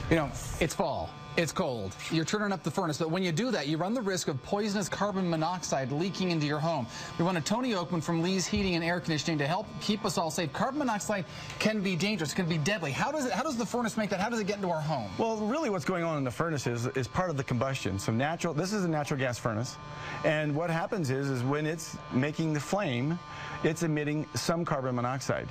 You know, it's fall. It's cold. You're turning up the furnace, but when you do that, you run the risk of poisonous carbon monoxide leaking into your home. We wanted Tony Oakman from Lee's Heating and Air Conditioning to help keep us all safe. Carbon monoxide can be dangerous, can be deadly. How does the furnace make that? How does it get into our home? Well, really what's going on in the furnace is part of the combustion. So this is a natural gas furnace, and what happens is when it's making the flame, it's emitting some carbon monoxide.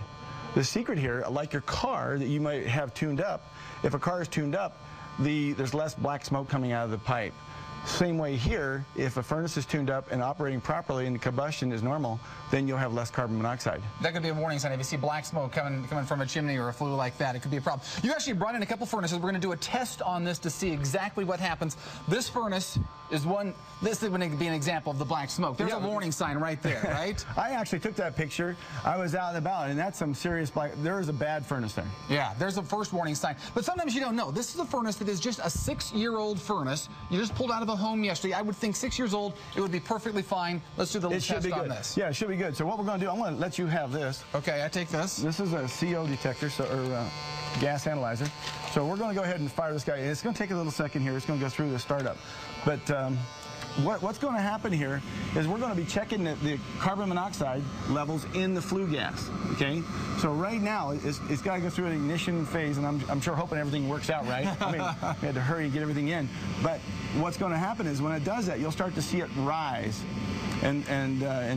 The secret here, like your car that you might have tuned up, if a car is tuned up, there's less black smoke coming out of the pipe. Same way here, if a furnace is tuned up and operating properly and the combustion is normal, then you'll have less carbon monoxide. That could be a warning sign. If you see black smoke coming from a chimney or a flue like that, it could be a problem. You actually brought in a couple furnaces. We're going to do a test on this to see exactly what happens. This furnace is one. This is going to be an example of the black smoke. There's a warning sign right there, right? I actually took that picture. I was out and about, and that's some serious black. There is a bad furnace there. Yeah, there's a first warning sign. But sometimes you don't know. This is a furnace that is just a 6-year-old furnace. You just pulled out of a home yesterday. I would think 6 years old, it would be perfectly fine. Let's do the little test on this. Yeah, it should be good. So what we're going to do, I'm going to let you have this. Okay, I take this. This is a CO detector, or gas analyzer. So we're going to go ahead and fire this guy. It's going to take a little second here. It's going to go through the startup. But what's going to happen here is we're going to be checking the carbon monoxide levels in the flue gas. Okay, so right now it's got to go through an ignition phase, and I'm sure hoping everything works out right. I mean, we had to hurry and get everything in. But what's going to happen is when it does that, you'll start to see it rise and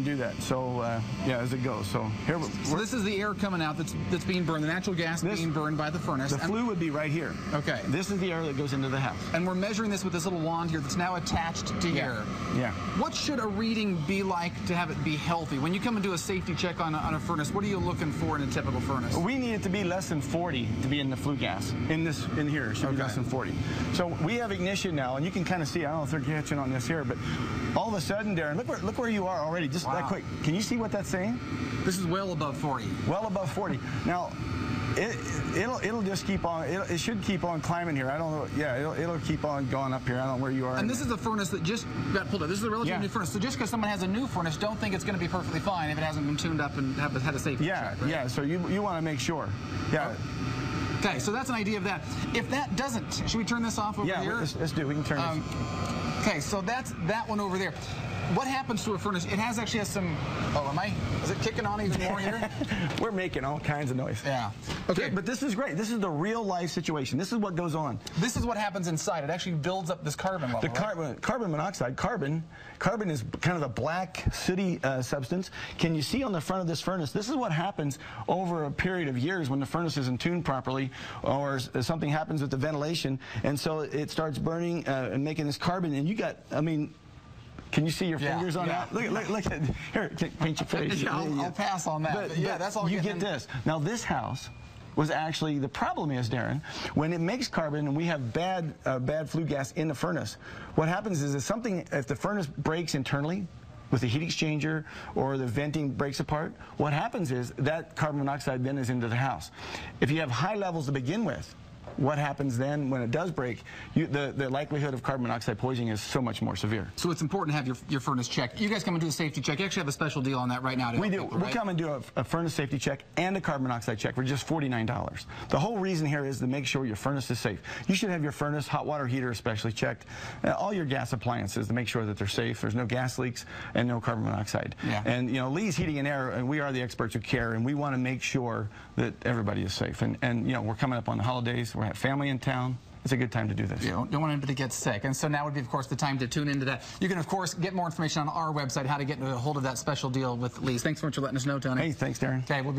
do that. So yeah, as it goes. So here. So this is the air coming out that's being burned, the natural gas being burned by the furnace. The flue would be right here. Okay. This is the air that goes into the house. And we're measuring this with this little wand here that's now attached to here. Yeah. What should a reading be like to have it be healthy? When you come and do a safety check on a furnace, what are you looking for in a typical furnace? We need it to be less than 40 to be in the flue gas. In here, it should be less than 40. So we have ignition now, and you can kind of see. I don't know if they're catching on this here, but all of a sudden, Darren, look where you are already. Just that quick. Can you see what that's saying? This is well above 40. Well above 40. Now, it'll just keep on. It should keep on climbing here. I don't know. Yeah, it'll keep on going up here. I don't know where you are. And this is a furnace that just got pulled up. This is a relatively new furnace. So just because someone has a new furnace, don't think it's going to be perfectly fine if it hasn't been tuned up and had a safety check. Right? Yeah. So you want to make sure. Yeah. Okay. So that's an idea of that. If that doesn't, should we turn this off over here? Yeah. Let's do. We can turn this. Okay. So that's that one over there. What happens to a furnace? It actually has some. Oh, is it kicking on even more here? We're making all kinds of noise. Yeah. Okay. But this is great. This is the real life situation. This is what goes on. This is what happens inside. It actually builds up this carbon level. Carbon monoxide. Carbon is kind of the black sooty substance. Can you see on the front of this furnace? This is what happens over a period of years when the furnace isn't tuned properly, or something happens with the ventilation, and so it starts burning and making this carbon. And you got, I mean. Can you see your fingers on that? Look at here. Paint your face. I'll pass on that. But yeah, that's all. You get this. Now this house was actually, the problem is, Darren, when it makes carbon and we have bad flue gas in the furnace, what happens is if the furnace breaks internally with the heat exchanger or the venting breaks apart, what happens is that carbon monoxide then is into the house. If you have high levels to begin with, what happens then when it does break? The likelihood of carbon monoxide poisoning is so much more severe. So it's important to have your furnace checked. You guys come and do a safety check. You actually have a special deal on that right now. We do. We'll come and do a furnace safety check and a carbon monoxide check for just $49. The whole reason here is to make sure your furnace is safe. You should have your furnace, hot water heater especially checked, all your gas appliances to make sure that they're safe. There's no gas leaks and no carbon monoxide. Yeah. And you know, Lee's Heating and Air, and we are the experts who care, and we want to make sure that everybody is safe. And you know, we're coming up on the holidays. We're family in town. It's a good time to do this. You don't want anybody to get sick. And so now would be, of course, the time to tune into that. You can, of course, get more information on our website, how to get a hold of that special deal with Lee's. Thanks so much for letting us know, Tony. Hey, thanks, Darren. Okay, we'll be